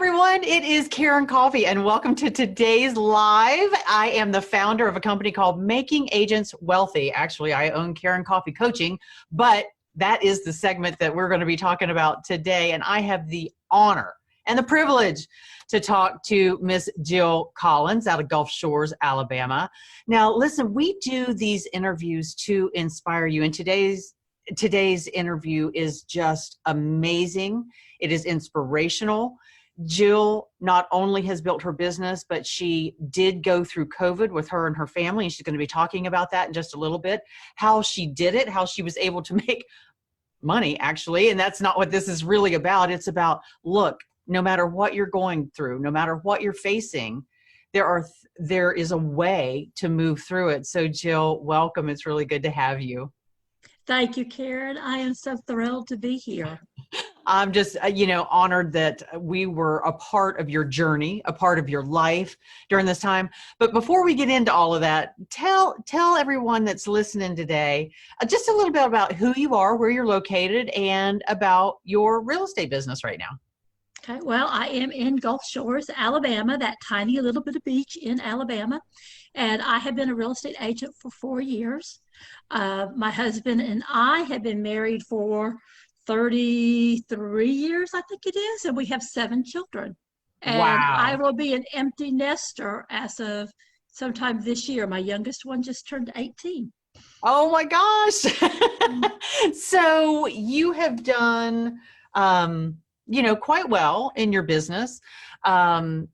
everyone, it is Karen Coffey and welcome to today's live. I am the founder of a company called Making Agents Wealthy. Actually, I own Karen Coffey Coaching, but that is the segment that we're going to be talking about today. And I have the honor and the privilege to talk to Miss Jill Collins out of Gulf Shores, Alabama. Now, listen, we do these interviews to inspire you, and today's interview is just amazing. It is inspirational. Jill not only has built her business, but she did go through COVID with her and her family, and she's going to be talking about that in just a little bit, how she did it, how she was able to make money, actually. And that's not what this is really about. It's about, look, no matter what you're going through, no matter what you're facing, there is a way to move through it. So Jill, welcome. It's really good to have you. Thank you, Karen. I am so thrilled to be here. I'm just, honored that we were a part of your journey, a part of your life during this time. But before we get into all of that, tell everyone that's listening today just a little bit about who you are, where you're located, and about your real estate business right now. Okay, well, I am in Gulf Shores, Alabama, that tiny little bit of beach in Alabama. And I have been a real estate agent for 4 years. My husband and I have been married for 33 years, I think it is, and we have 7 children. And Wow. I will be an empty nester as of sometime this year. My youngest one just turned 18. Oh my gosh. So you have done, quite well in your business. What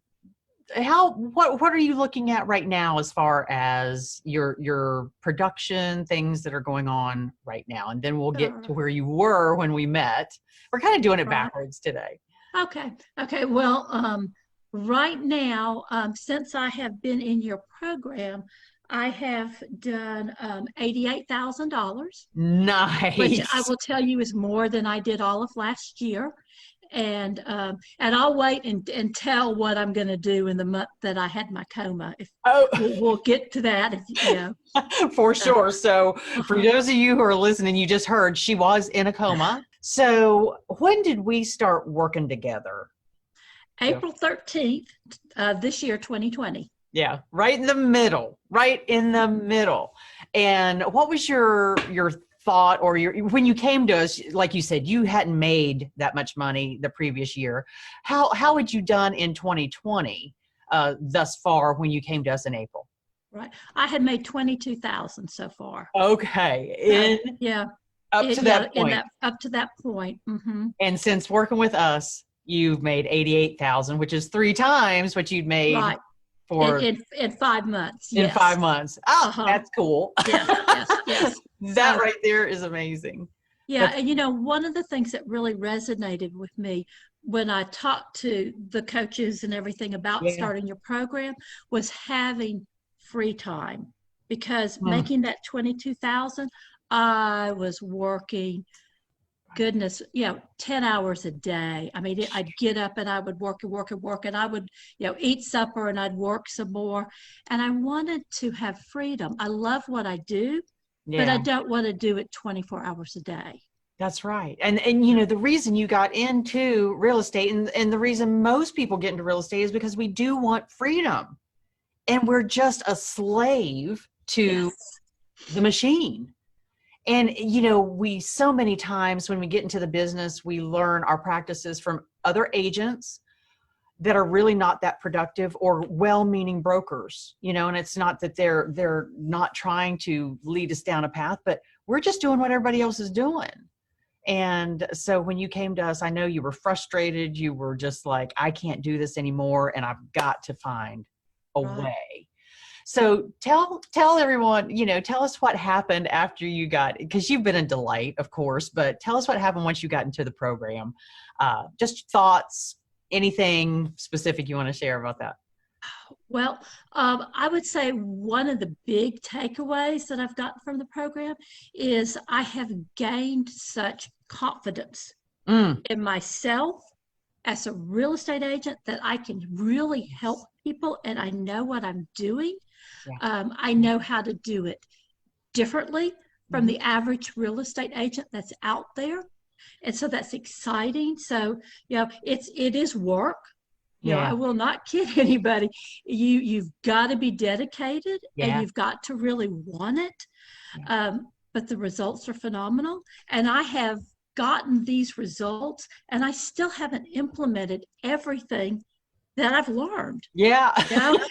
are you looking at right now as far as your production, things that are going on right now? And then we'll get to where you were when we met. We're kind of doing it backwards today. Okay. Well, right now, since I have been in your program, I have done $88,000. Nice. Which I will tell you is more than I did all of last year. And I'll wait and tell what I'm going to do in the month that I had my coma. We'll get to that. For sure. So for those of you who are listening, you just heard she was in a coma. So when did we start working together? April 13th, this year, 2020. Yeah, right in the middle. And what was your thought, or when you came to us, like you said, you hadn't made that much money the previous year. How had you done in 2020 thus far when you came to us in April? Right, I had made $22,000 so far. Okay, up to that point. Mm-hmm. And since working with us, you've made $88,000, which is 3 times what you'd made. Right. In 5 months. In 5 months. Oh, That's cool. Yes. That right there is amazing. Yeah, and one of the things that really resonated with me when I talked to the coaches and everything about starting your program was having free time, because making that $22,000, I was working, 10 hours a day. I mean, I'd get up and I would work, and I would, eat supper and I'd work some more. And I wanted to have freedom. I love what I do, but I don't want to do it 24 hours a day. That's right. And the reason you got into real estate and the reason most people get into real estate is because we do want freedom, and we're just a slave to the machine. And, we so many times when we get into the business, we learn our practices from other agents that are really not that productive, or well-meaning brokers, and it's not that they're not trying to lead us down a path, but we're just doing what everybody else is doing. And so when you came to us, I know you were frustrated. You were just like, I can't do this anymore, and I've got to find a way. So tell everyone, tell us what happened after you got, because you've been a delight, of course, but tell us what happened once you got into the program. Just thoughts, anything specific you want to share about that? Well, I would say one of the big takeaways that I've gotten from the program is I have gained such confidence in myself as a real estate agent that I can really help people, and I know what I'm doing. I know how to do it differently from the average real estate agent that's out there. And so that's exciting. So, it is work. I will not kid anybody. You've got to be dedicated, and you've got to really want it. But the results are phenomenal. And I have gotten these results, and I still haven't implemented everything that I've learned. Yeah.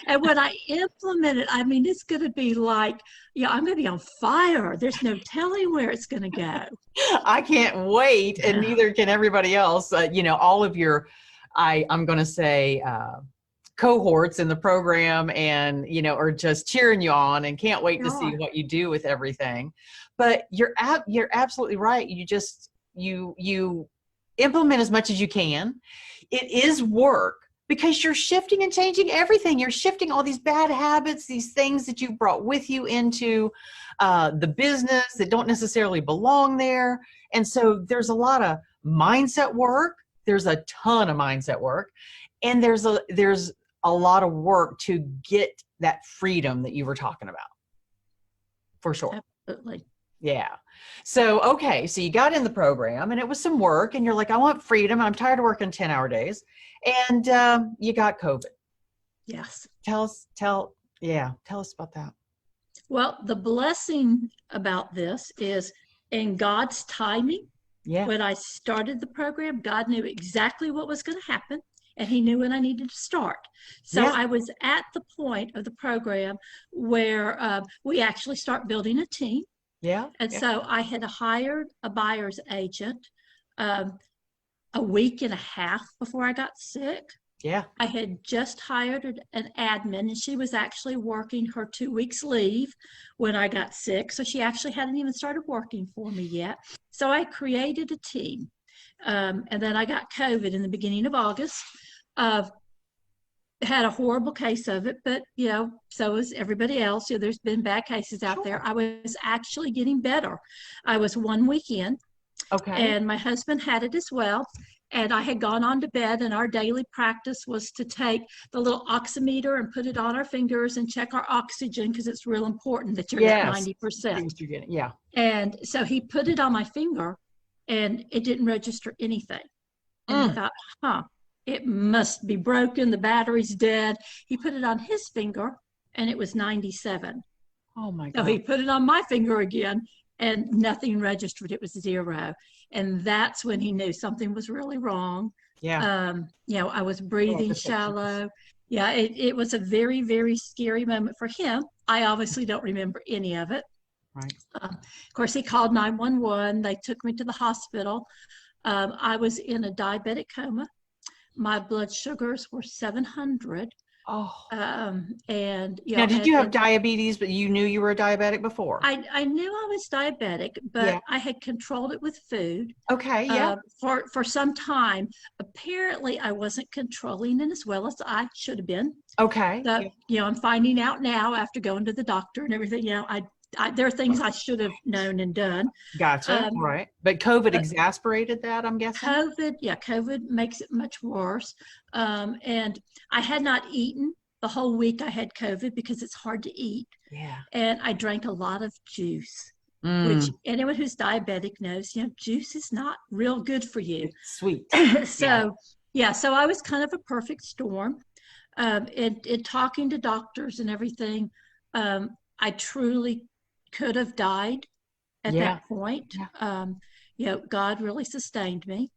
And when I implement it, I mean, it's going to be like, I'm going to be on fire. There's no telling where it's going to go. I can't wait. And neither can everybody else. All of your, I'm going to say, cohorts in the program and, are just cheering you on and can't wait to see what you do with everything. But you're absolutely right. You implement as much as you can. It is work, because you're shifting and changing everything. You're shifting all these bad habits, these things that you brought with you into the business that don't necessarily belong there. And so there's a lot of mindset work. There's a ton of mindset work. And there's a lot of work to get that freedom that you were talking about. For sure. Absolutely. Yeah. So, okay. So you got in the program and it was some work and you're like, I want freedom. I'm tired of working 10-hour days. And you got COVID. Yes. Tell us about that. Well, the blessing about this is in God's timing. Yeah. When I started the program, God knew exactly what was going to happen, and he knew when I needed to start. So I was at the point of the program where we actually start building a team. Yeah. And so I had hired a buyer's agent a week and a half before I got sick. Yeah. I had just hired an admin, and she was actually working her 2 weeks leave when I got sick. So she actually hadn't even started working for me yet. So I created a team. And then I got COVID in the beginning of August. Had a horrible case of it, but so is everybody else. There's been bad cases out there. I was actually getting better. I was 1 week in. Okay. And my husband had it as well. And I had gone on to bed, and our daily practice was to take the little oximeter and put it on our fingers and check our oxygen, because it's real important that you're at 90%. Yeah. And so he put it on my finger, and it didn't register anything. And I thought, it must be broken. The battery's dead. He put it on his finger, and it was 97. Oh my God. So he put it on my finger again, and nothing registered. It was 0. And that's when he knew something was really wrong. Yeah. I was breathing shallow. Yeah, it was a very, very scary moment for him. I obviously don't remember any of it. Right. Of course, he called 911. They took me to the hospital. I was in a diabetic coma. My blood sugars were 700. Oh. And now, did you have diabetes, but you knew you were a diabetic before? I knew I was diabetic, but I had controlled it with food. Okay. Yeah. For some time. Apparently, I wasn't controlling it as well as I should have been. Okay. So, I'm finding out now after going to the doctor and everything. There are things I should have known and done. Gotcha. Right. But COVID exasperated that, I'm guessing? COVID makes it much worse. And I had not eaten the whole week I had COVID because it's hard to eat. Yeah. And I drank a lot of juice, which anyone who's diabetic knows, juice is not real good for you. It's sweet. So I was kind of a perfect storm. In talking to doctors and everything, I truly could have died at that point. God really sustained me.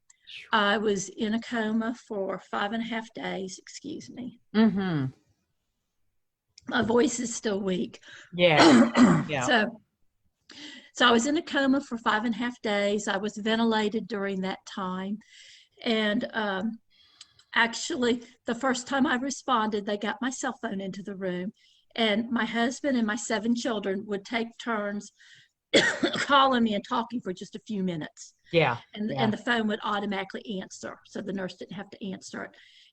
I was in a coma for 5.5 days. Excuse me. Mm-hmm. My voice is still weak. Yeah. Yeah. So I was in a coma for 5.5 days. I was ventilated during that time. And actually, the first time I responded, they got my cell phone into the room. And my husband and my 7 children would take turns calling me and talking for just a few minutes. Yeah. And the phone would automatically answer. So the nurse didn't have to answer it.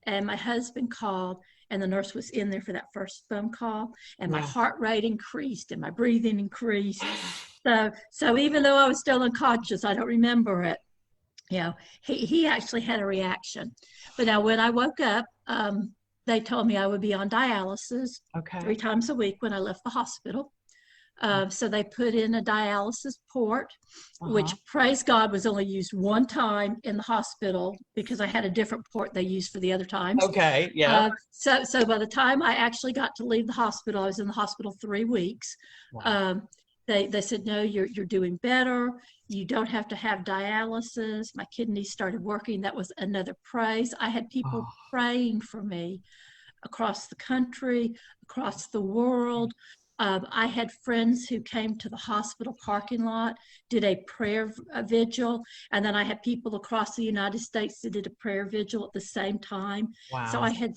And my husband called, and the nurse was in there for that first phone call. And my heart rate increased and my breathing increased. So even though I was still unconscious, I don't remember it. He actually had a reaction. But now when I woke up, they told me I would be on dialysis 3 times a week when I left the hospital. So they put in a dialysis port, which, Uh-huh. praise God, was only used one time in the hospital because I had a different port they used for the other times. Okay. Yeah. So by the time I actually got to leave the hospital, I was in the hospital 3 weeks. Wow. They said, no, you're doing better. You don't have to have dialysis. My kidneys started working. That was another praise. I had people Oh, praying for me across the country, across the world. I had friends who came to the hospital parking lot, did a prayer vigil, and then I had people across the United States that did a prayer vigil at the same time. So wow. I had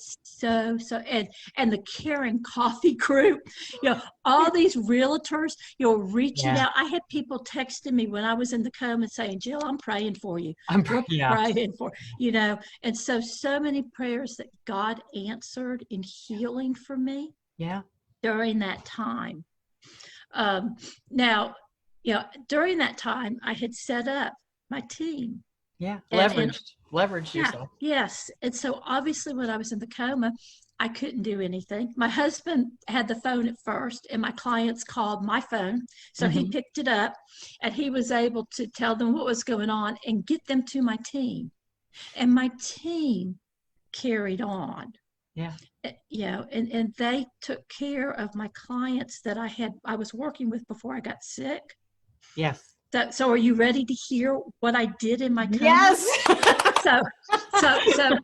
and the Caring Coffee group, all these realtors, reaching Yeah. out. I had people texting me when I was in the coma saying, Jill, I'm praying for you. We're Yeah. praying for, and so many prayers that God answered in healing for me Yeah. during that time. Now, during that time, I had set up my team. Yeah. And Leveraged yeah, yourself. yes. And so obviously when I was in the coma, I couldn't do anything. My husband had the phone at first, and my clients called my phone. So he Mm-hmm. picked it up, and he was able to tell them what was going on and get them to my team. And my team carried on. Yeah. And they took care of my clients that I was working with before I got sick. Yes. So are you ready to hear what I did in my coma? Yes. So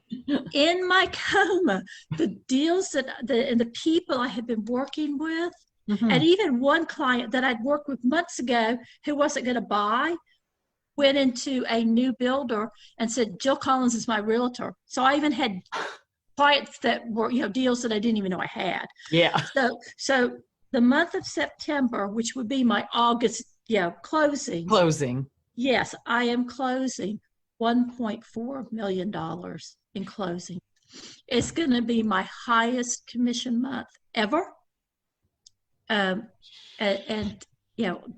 in my coma, the deals and the people I had been working with, Mm-hmm. and even one client that I'd worked with months ago who wasn't going to buy, went into a new builder and said, Jill Collins is my realtor. So I even had clients that were, deals that I didn't even know I had. Yeah. So the month of September, which would be my August, Closing. yes, I am closing $1.4 million in closing. It's going to be my highest commission month ever. And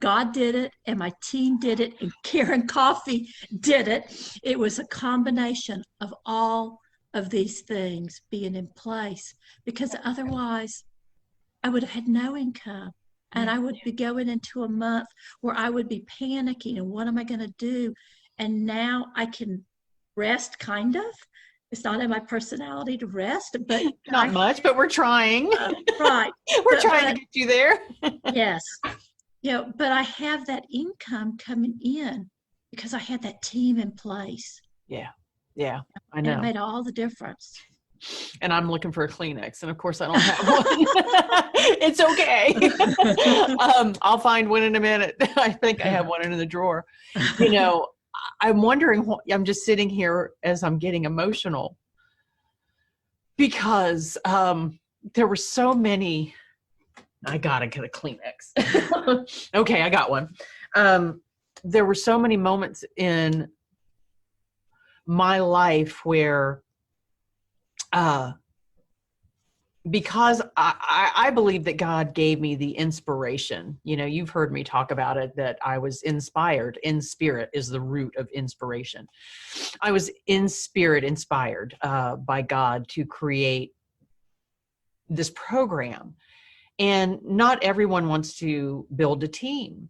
God did it, and my team did it, and Karen Coffey did it. It was a combination of all of these things being in place, because otherwise I would have had no income, and I would be going into a month where I would be panicking, and what am I going to do? And now I can rest, kind of. It's not in my personality to rest, but Not much, but we're trying. Right. We're trying to get you there. Yes. But I have that income coming in because I had that team in place. Yeah. Yeah. I And know. it made all the difference. And I'm looking for a Kleenex, and of course I don't have one. It's okay. I'll find one in a minute. I think I have one in the drawer. I'm wondering, I'm just sitting here as I'm getting emotional, because there were so many. I gotta get a Kleenex. Okay, I got one. There were so many moments in my life where because I believe that God gave me the inspiration. You've heard me talk about it, that I was inspired. In spirit is the root of inspiration. I was in spirit inspired by God to create this program. And not everyone wants to build a team.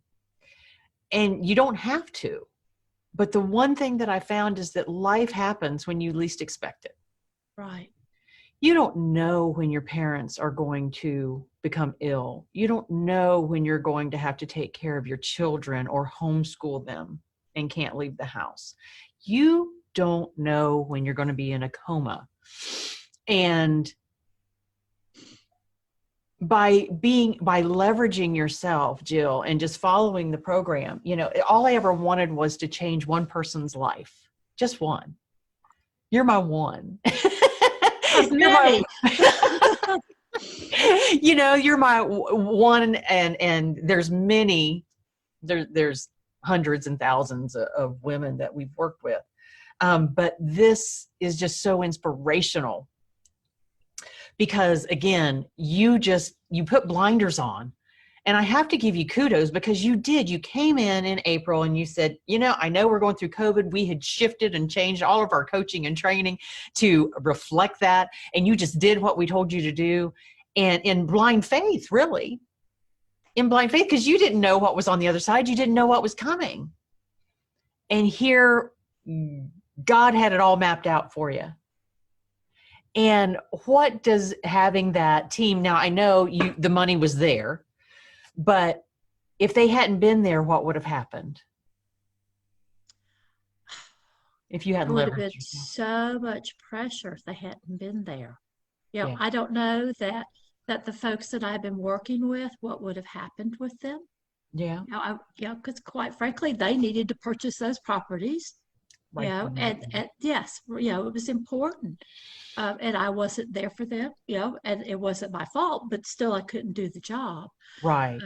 And you don't have to. But the one thing that I found is that life happens when you least expect it. Right. You don't know when your parents are going to become ill. You don't know when you're going to have to take care of your children or homeschool them and can't leave the house. You don't know when you're going to be in a coma. And by leveraging yourself, Jill, and just following the program, all I ever wanted was to change one person's life. Just one. You're my one. You're my, you're my one, and there's many, there's hundreds and thousands of women that we've worked with. But this is just so inspirational, because again, you put blinders on. And I have to give you kudos, because you came in April and you said, I know we're going through COVID. We had shifted and changed all of our coaching and training to reflect that. And you just did what we told you to do, and in blind faith, really. in blind faith because you didn't know what was on the other side. You didn't know what was coming. And here, God had it all mapped out for you. And what does having that team, now I know the money was there, but if they hadn't been there, what would have happened? If you hadn't It would have leveraged been yourself. so much pressure if they hadn't been there. Yeah. I don't know that the folks that I've been working with, what would have happened with them. Yeah. Because quite frankly, they needed to purchase those properties. Right. And yes, it was important. And I wasn't there for them, and it wasn't my fault, but still I couldn't do the job. Right.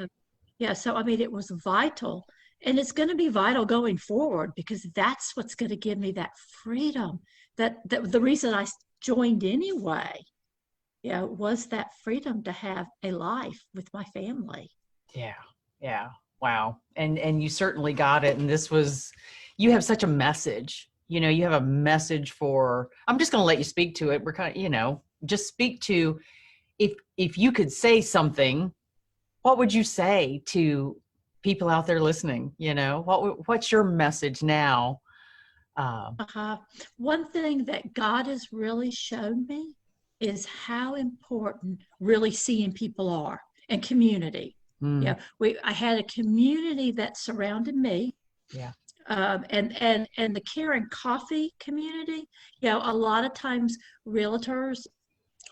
So I mean, it was vital. And it's going to be vital going forward because that's what's going to give me that freedom. That the reason I joined anyway, was that freedom to have a life with my family. Yeah. Yeah. Wow. And you certainly got it. And you have such a message. You have a message for, I'm just going to let you speak to it. We're kind of, just speak to, if you could say something, what would you say to people out there listening? What's your message now? One thing that God has really shown me is how important really seeing people are and community. Mm. I had a community that surrounded me. Yeah. And the Karen Coffey community, a lot of times realtors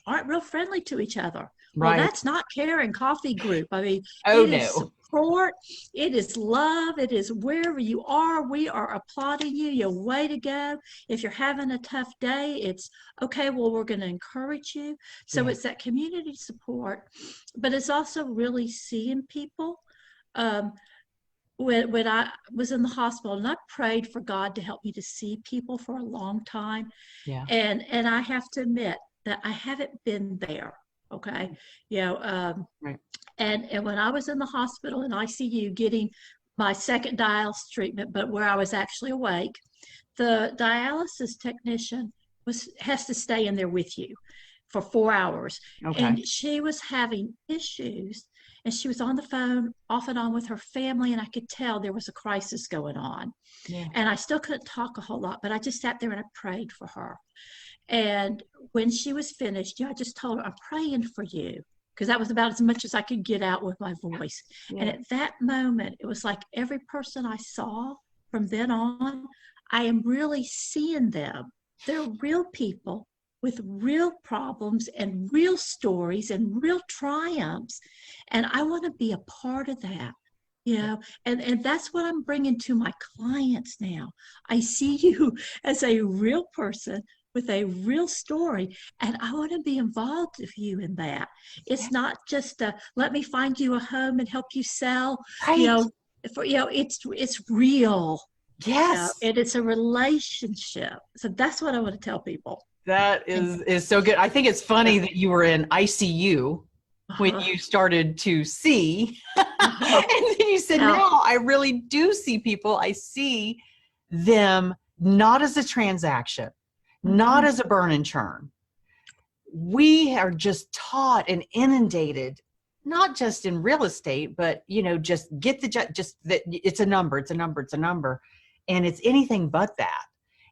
aren't real friendly to each other. Well, Right. that's not Karen Coffey group. I mean, it is support, it is love, it is wherever you are, we are applauding you. Your way to go. If you're having a tough day, it's okay. Well, we're going to encourage you. So it's that community support, but it's also really seeing people. When I was in the hospital, and I prayed for God to help me to see people for a long time. Yeah. And I have to admit that I haven't been there. Okay. Right. And when I was in the hospital in ICU getting my second dialysis treatment, but where I was actually awake, the dialysis technician has to stay in there with you for 4 hours. Okay. And she was having issues, and she was on the phone off and on with her family, and I could tell there was a crisis going on. Yeah. And I still couldn't talk a whole lot, but I just sat there and I prayed for her. And when she was finished, I just told her, I'm praying for you, because that was about as much as I could get out with my voice. Yeah. And at that moment, it was like every person I saw from then on, I am really seeing them. They're real people with real problems and real stories and real triumphs. And I want to be a part of that. And that's what I'm bringing to my clients now. I see you as a real person with a real story, and I want to be involved with you in that. It's not just let me find you a home and help you sell. Right. It's real. Yes. And it's a relationship. So that's what I want to tell people. That is so good. I think it's funny that you were in ICU when you started to see, and then you said, now I really do see people. I see them not as a transaction, not as a burn and churn. We are just taught and inundated, not just in real estate, but just get just that it's a number, it's a number, it's a number, and it's anything but that.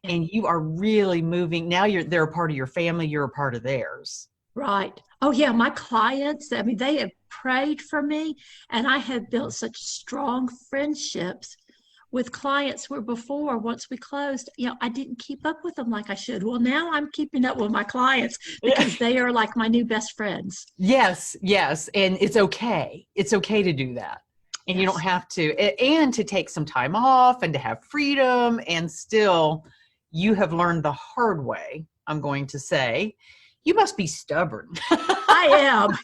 And you are really moving. Now they're a part of your family. You're a part of theirs. Right. Oh yeah. My clients, I mean, they have prayed for me, and I have built such strong friendships with clients where before, once we closed, I didn't keep up with them like I should. Well, now I'm keeping up with my clients because they are like my new best friends. Yes. Yes. And it's okay. It's okay to do that. And you don't have to, and to take some time off and to have freedom, and still you have learned the hard way, I'm going to say. You must be stubborn. I am.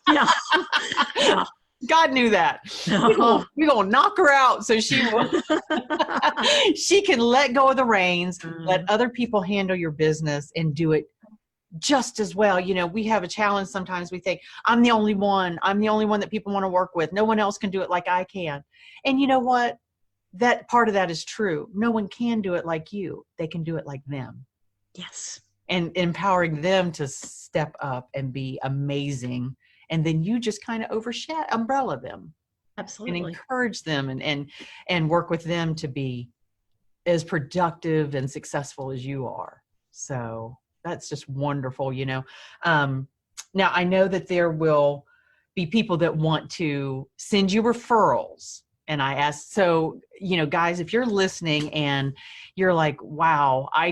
Yeah. God knew that. We're going to knock her out so she can let go of the reins, let other people handle your business and do it just as well. We have a challenge sometimes. We think, I'm the only one that people want to work with. No one else can do it like I can. And you know what? That part of that is true. No one can do it like you. They can do it like them. Yes. And empowering them to step up and be amazing. And then you just kind of umbrella them. and Absolutely. encourage them and work with them to be as productive and successful as you are. So that's just wonderful, you know. Now I know that there will be people that want to send you referrals. And I asked, so, you know, guys, if you're listening and you're like, wow, I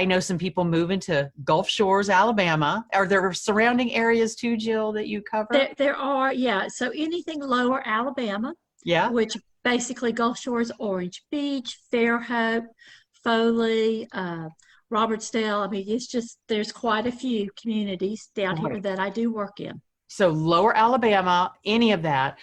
know some people moving to Gulf Shores, Alabama. Are there surrounding areas too, Jill, that you cover? There are, yeah. So anything lower Alabama, Yeah. which basically Gulf Shores, Orange Beach, Fairhope, Foley, Robertsdale. I mean, it's just, there's quite a few communities down here Right. that I do work in. So lower Alabama, any of that,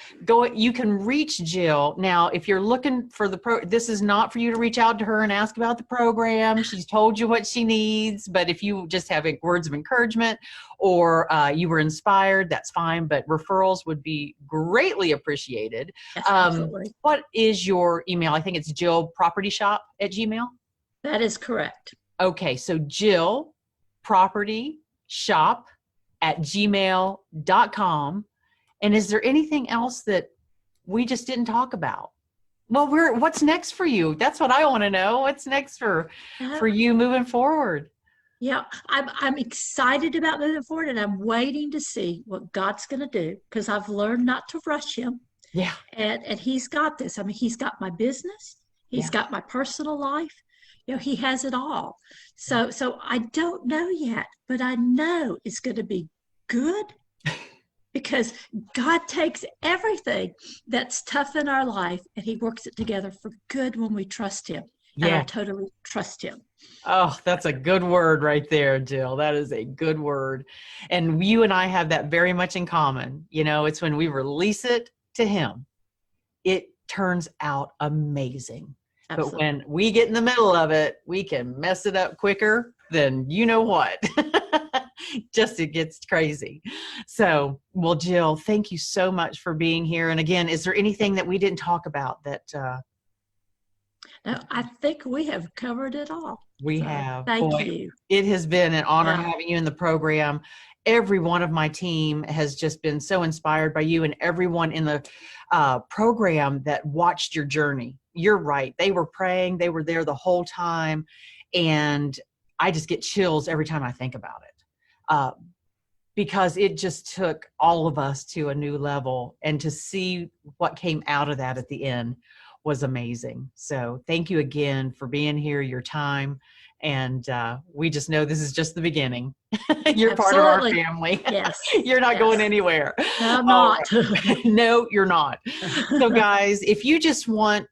you can reach Jill. Now, if you're looking for this is not for you to reach out to her and ask about the program. She's told you what she needs, but if you just have words of encouragement or you were inspired, that's fine, but referrals would be greatly appreciated. Yes, absolutely. What is your email? I think it's jillpropertyshop@gmail. That is correct. Okay, so Jill Property Shop at gmail.com. And is there anything else that we just didn't talk about? Well, what's next for you? That's what I want to know. What's next for you moving forward? Yeah, I'm excited about moving forward, and I'm waiting to see what God's going to do, because I've learned not to rush him. Yeah. And he's got this. I mean, he's got my business. He's got my personal life. You know, he has it all. So I don't know yet, but I know it's going to be good, because God takes everything that's tough in our life and he works it together for good when we trust him. Yeah. And I totally trust him. Oh, that's a good word right there, Jill. That is a good word. And you and I have that very much in common. You know, it's when we release it to him, it turns out amazing. Absolutely. But when we get in the middle of it, we can mess it up quicker than you know what. Just it gets crazy. So, well, Jill, thank you so much for being here. And again, is there anything that we didn't talk about that? No, I think we have covered it all. We have. Thank you. It has been an honor having you in the program. Every one of my team has just been so inspired by you, and everyone in the program that watched your journey. You're right. They were praying. They were there the whole time. And I just get chills every time I think about it. Because it just took all of us to a new level, and to see what came out of that at the end was amazing. So thank you again for being here, your time. And we just know this is just the beginning. You're part of our family. Yes. You're not going anywhere. No, I'm not. No, you're not. So guys, if you just want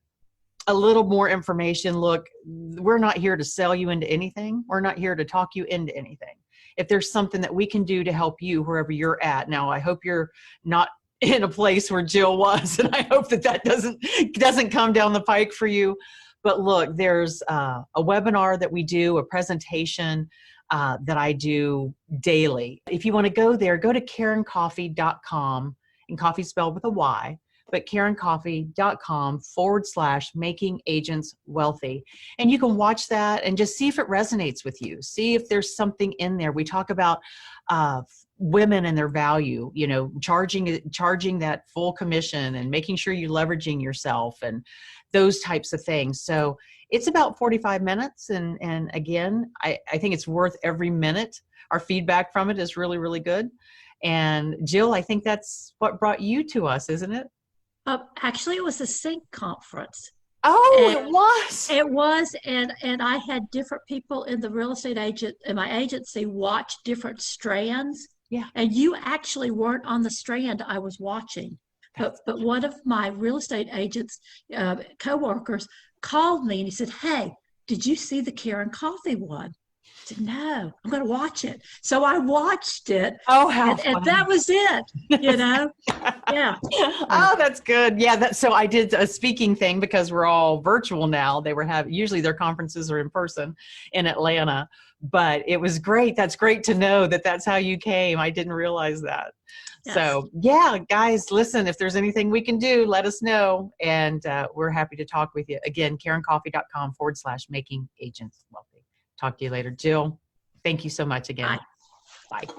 a little more information, look, we're not here to sell you into anything. We're not here to talk you into anything. If there's something that we can do to help you wherever you're at. Now, I hope you're not in a place where Jill was, and I hope that doesn't come down the pike for you. But look, there's a webinar that we do, a presentation that I do daily. If you want to go there, go to KarenCoffey.com, and Coffee spelled with a Y, but KarenCoffey.com/making agents wealthy. And you can watch that and just see if it resonates with you. See if there's something in there. We talk about women and their value, you know, charging that full commission and making sure you're leveraging yourself and those types of things. So it's about 45 minutes. And again, I think it's worth every minute. Our feedback from it is really, really good. And Jill, I think that's what brought you to us, isn't it? Actually, it was a sync conference. Oh, and it was. It was, and I had different people in the real estate agent in my agency watch different strands. Yeah. And you actually weren't on the strand I was watching, but one of my real estate agents coworkers called me and he said, "Hey, did you see the Karen Coffey one?" I said, "No, I'm going to watch it." So I watched it. Oh, how and that was it, you know? Yeah. Oh, that's good. Yeah. So I did a speaking thing because we're all virtual now. They were usually their conferences are in person in Atlanta, but it was great. That's great to know that that's how you came. I didn't realize that. Yes. So yeah, guys, listen, if there's anything we can do, let us know. And we're happy to talk with you. Again, KarenCoffey.com/making agents wealthy. Talk to you later. Jill, thank you so much again. Bye. Bye.